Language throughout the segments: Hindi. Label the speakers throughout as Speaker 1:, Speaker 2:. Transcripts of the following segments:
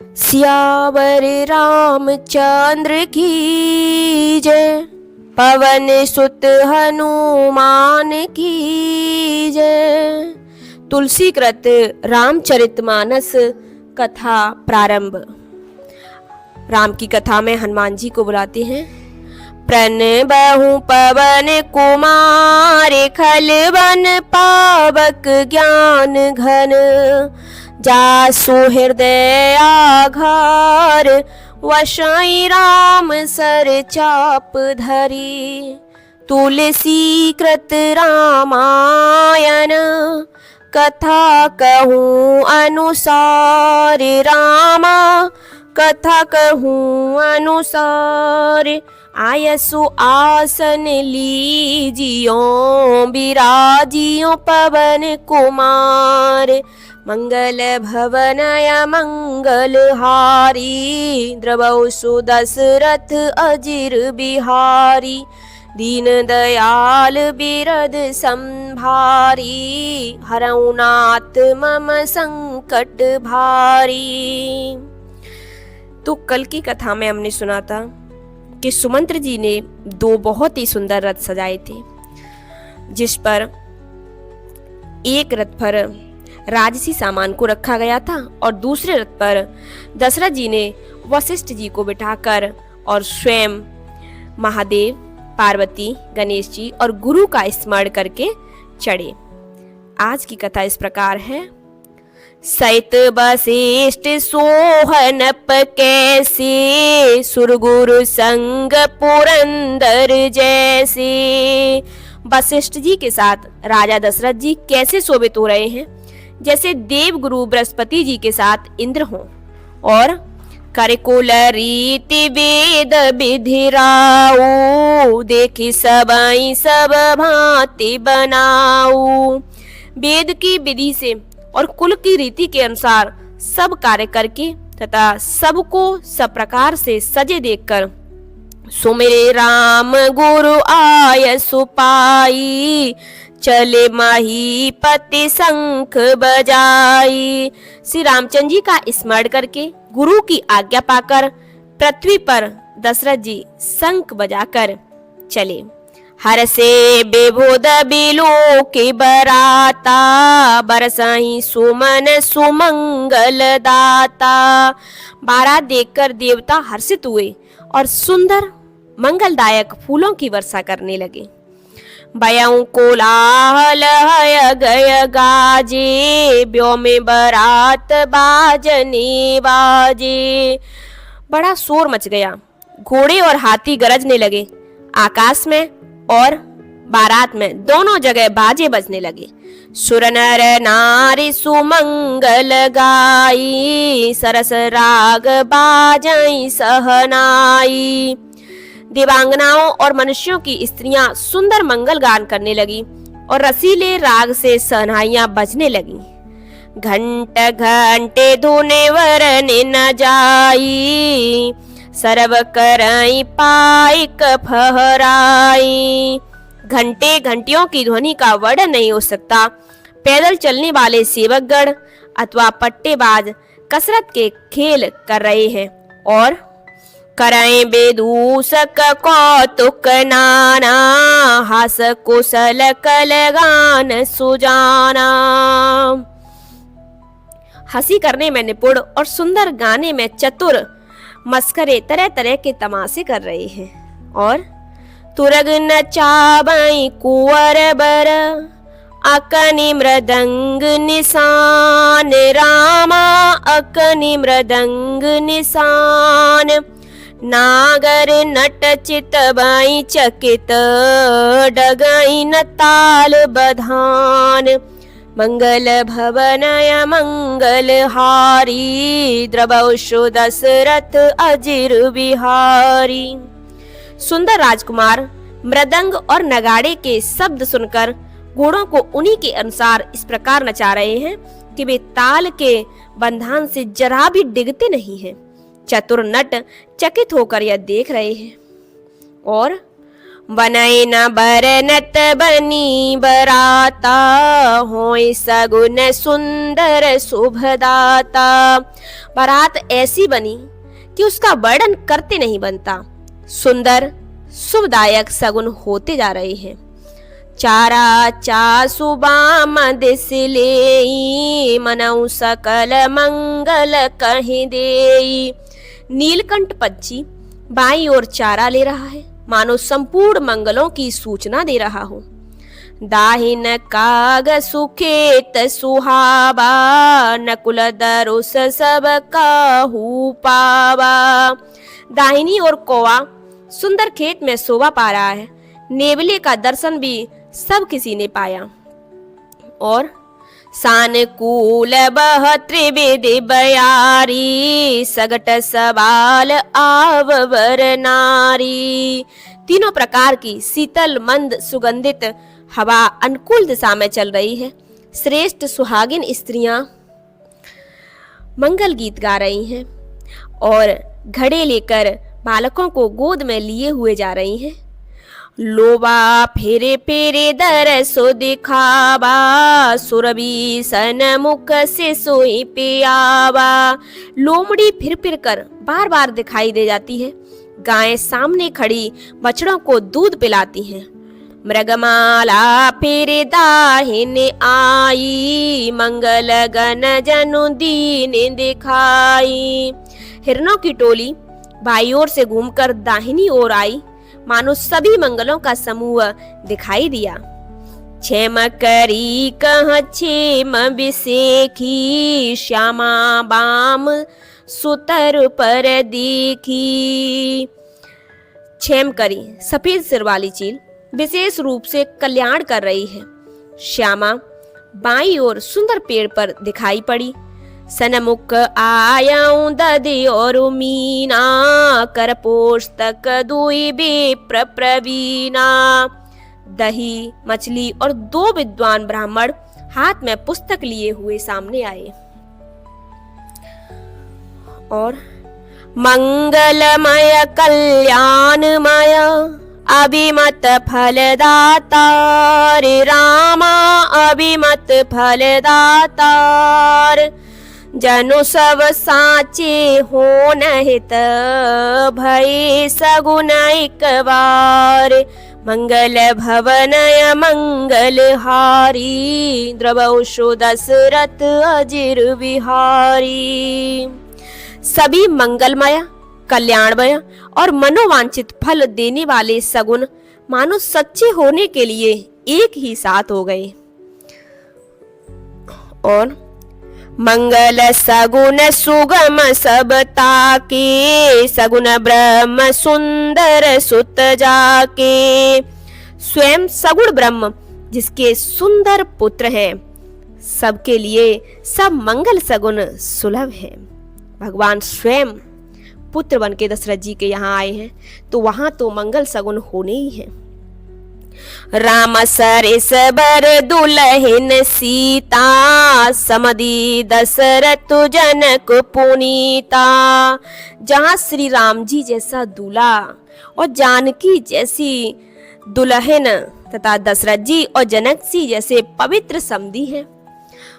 Speaker 1: सियावर रामचंद्र की जय। पवन सुत हनुमान की जय। तुलसी कृत रामचरितमानस कथा प्रारंभ। राम की कथा में हनुमान जी को बुलाते हैं। प्रणबहु पवन कुमार खल वन पावक ज्ञान घन। जासु हृदय आघार वशई राम सर चाप धरी। तुलसी कृत रामायण कथा कहूँ अनुसार। रामा कथा कहूँ अनुसार। आयसु आसन लीजियो बिराजियो पवन कुमार। मंगल भवनय मंगल हारी। द्रवौ सुदशरथ अजिर बिहारी। दीन दयाल बिरद संभारी। हरौ नाथ मम संकट भारी। तो कल की कथा में हमने सुना था कि सुमंत्र जी ने दो बहुत ही सुंदर रथ सजाए थे, जिस पर एक रथ पर राजसी सामान को रखा गया था और दूसरे रथ पर दशरथ जी ने वशिष्ठ जी को बिठाकर और स्वयं महादेव, पार्वती, गणेश जी और गुरु का स्मरण करके चढ़े। आज की कथा इस प्रकार है। सैत वशिष्ठ सोहनप कैसे। सुरगुरु संग पुरंदर जैसे। वशिष्ठ जी के साथ राजा दशरथ जी कैसे शोभित हो रहे हैं, जैसे देव गुरु बृहस्पति जी के साथ इंद्र हों। और करकुल रीति वेद विधिराऊ। देखी सबई सब भांति बनाऊ। वेद की विधि से और कुल की रीति के अनुसार सब कार्य करके तथा सबको सब प्रकार से सजे देखकर सुमिरे राम गुरु आय सुपाई। चले महीपति शंख बजाई। श्री रामचंद्र जी का स्मरण करके गुरु की आज्ञा पाकर पृथ्वी पर दशरथ जी शंख बजाकर चले। हर से विभुद बिलो के बराता। बरसही सुमन सुमंगल दाता। बारात देखकर देवता हर्षित हुए और सुंदर मंगलदायक फूलों की वर्षा करने लगे। बयऊ कोलाहल हय गय गाजे। ब्यों में बरात बाजने बाजे। बड़ा शोर मच गया। घोड़े और हाथी गरजने लगे। आकाश में और बारात में दोनों जगह बाजे बजने लगे। सुर नर नारी सुमंगल गाई। सरस राग बाजई सहनाई। देवांगनाओं और मनुष्यों की स्त्रियां सुंदर मंगल गान करने लगी और रसीले राग से सहनाइयां बजने लगी। घंट घंटे धुने वरने न जाई। सरव करई पाइक फहराई। घंटे घंटियों की ध्वनि का वर्णन नहीं हो सकता। पैदल चलने वाले सेवकगण अथवा पट्टेबाज कसरत के खेल कर रहे हैं और करई बेदूषक कौतुक नाना। हास कुशल कल गान सुजाना। हंसी करने में निपुण और सुंदर गाने में चतुर मस्करे तरह तरह के तमाशे कर रहे हैं। और तुरग नचाबई कुंवर बर। अकनि मृदंग निशान। रामा अकनि मृदंग निशान। नागर नट चितबई चकित। डगई न ताल बधान। मंगल भवनय मंगल हारी। द्रवौ दशरथ अजिर बिहारी। सुंदर राजकुमार मृदंग और नगाड़े के शब्द सुनकर घोड़ों को उन्हीं के अनुसार इस प्रकार नचा रहे हैं कि वे ताल के बंधन से जरा भी डिगते नहीं हैं। चतुर नट चकित होकर यह देख रहे हैं और बनय न बरनत बनी बराता, होय सगुन सुंदर शुभदाता। बारात ऐसी बनी कि उसका वर्णन करते नहीं बनता। सुंदर शुभदायक सगुन होते जा रहे हैं। चारा चासु बाम दिस लेई, मनऊ सकल मंगल कहीं देई। नीलकंठ पक्षी बाईं ओर चारा ले रहा है, मानो संपूर्ण मंगलों की सूचना दे रहा हो। दाहिन काग सुखेत सुहावा, नकुल दरुस सब काहू पावा। दाहिनी ओर कौवा सुंदर खेत में शोभा पा रहा है। नेवले का दर्शन भी सब किसी ने पाया। और सानुकूल बह त्रिवेदी बयारी, सगट सवाल आववर नारी। तीनों प्रकार की शीतल मंद सुगंधित हवा अनुकूल दिशा में चल रही है। श्रेष्ठ सुहागिन स्त्रियां मंगल गीत गा रही हैं और घड़े लेकर बालकों को गोद में लिए हुए जा रही हैं। लोबा फेरे फेरे दर सो दिखावा, सुरभि सन मुख से सोई पियावा। लोमड़ी फिर फिर कर बार बार दिखाई दे जाती है। गायें सामने खड़ी बछड़ों को दूध पिलाती हैं। मृगमाला फेरे दाहिने आई, मंगल गन जनु दीन दिखाई। हिरणों की टोली बाई ओर से घूमकर दाहिनी ओर आई, मानो सभी मंगलों का समूह दिखाई दिया। क्षेम करी कह क्षेम बिसेखी, श्यामा बाम सुतर पर देखी। क्षेम करी सफेद सिर वाली चील विशेष रूप से कल्याण कर रही है। श्यामा बाईं ओर सुंदर पेड़ पर दिखाई पड़ी। सनमुख आयऊ दधि और मीना, कर पोस्तक दुई विप्र प्रवीणा। दही मछली और 2 विद्वान ब्राह्मण हाथ में पुस्तक लिए हुए सामने आए और मंगलमय कल्याणमय अभिमत फलदाता, रे रामा अभिमत फलदातार। जनु सब साचे हो नहित, भय सगुन एक बार। मंगल भवनय मंगल हारी, द्रवशो दशरथ अजिर विहारी। सभी मंगलमय कल्याणमय और मनोवांछित फल देने वाले सगुन मानो सच्चे होने के लिए एक ही साथ हो गए। और मंगल सगुन सुगम सब ताके, सगुन ब्रह्म सुंदर सुत जाके। स्वयं सगुण ब्रह्म जिसके सुंदर पुत्र हैं, सबके लिए सब मंगल सगुन सुलभ है। भगवान स्वयं पुत्र बन के दशरथ जी के यहाँ आए हैं, तो वहां तो मंगल सगुन होने ही है। राम सरिस बर दुलहिन सीता, समधि दशरथ जनक पुनीता। जहाँ श्री राम जी जैसा दूल्हा और जानकी जैसी दुल्हन तथा दशरथ जी और जनक जी जैसे पवित्र समधी हैं।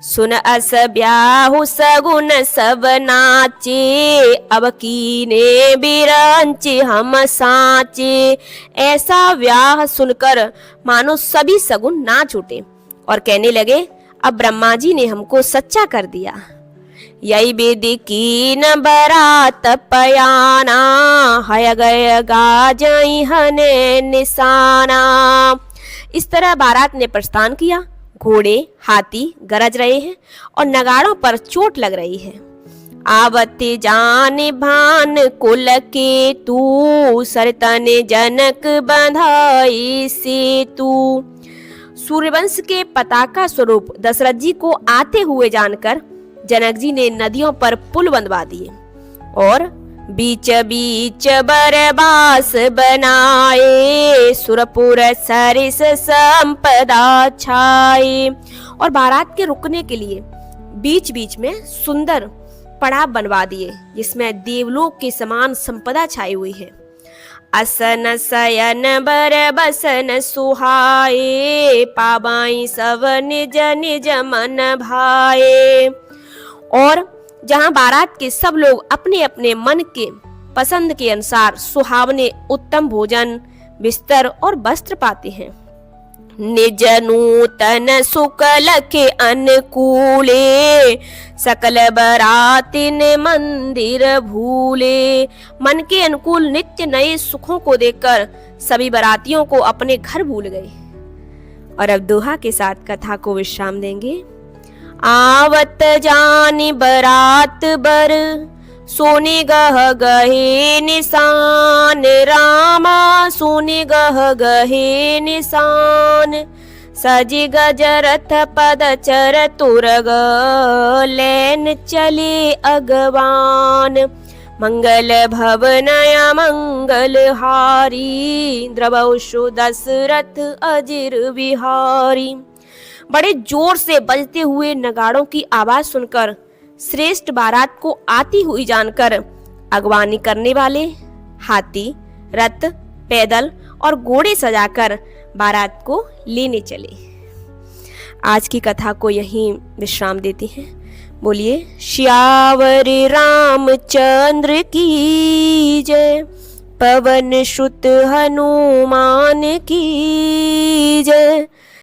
Speaker 1: सुन अस ब्याहु सगुन सब नाचे, अब कीने बिरंचे हम साचे। ऐसा ब्याह सुनकर मानो सभी सगुन नाच उठे और कहने लगे, अब ब्रह्मा जी ने हमको सच्चा कर दिया। यही विधि कीन बरात पयाना, हय गय गाजई हने निशाना। इस तरह बारात ने प्रस्थान किया। घोड़े हाथी गरज रहे हैं और नगाड़ों पर चोट लग रही है। आवते जान भान कुल के तू, सरतन जनक बंधाई से तू। सूर्यवंश के पताका स्वरूप दशरथ जी को आते हुए जानकर जनक जी ने नदियों पर पुल बंधवा दिए और बीच बीच बरबास बनाए, सुरपुर सरिस संपदा छाए। और बारात के रुकने के लिए बीच बीच में सुंदर पड़ाव बनवा दिए, जिसमें देवलोक के समान संपदा छाई हुई है। असन शयन बर बसन सुहाए, पाबाई सब निज निज मन भाए। और जहाँ बारात के सब लोग अपने अपने मन के पसंद के अनुसार सुहावने उत्तम भोजन, बिस्तर और वस्त्र पाते हैं। निज नूतन सुख लखे अनुकूले, सकल बरातिन मंदिर भूले। मन के अनुकूल नित्य नए सुखों को देखकर सभी बरातियों को अपने घर भूल गए। और अब दोहा के साथ कथा को विश्राम देंगे। आवत जानी बरात बर, सोने गह गहे निशान, रामा सोने गह गहे निशान। सजी गजरथ पद चर तुरग, लैन चले अगवान। मंगल भवनया मंगल हारी, द्रवशु दशरथ अजिर बिहारी। बड़े जोर से बजते हुए नगाड़ों की आवाज सुनकर श्रेष्ठ बारात को आती हुई जानकर अगवानी करने वाले हाथी, रथ, पैदल और घोड़े सजाकर बारात को लेने चले। आज की कथा को यहीं विश्राम देते हैं। बोलिए श्यावर रामचंद्र की जय, पवन सुत हनुमान की जय।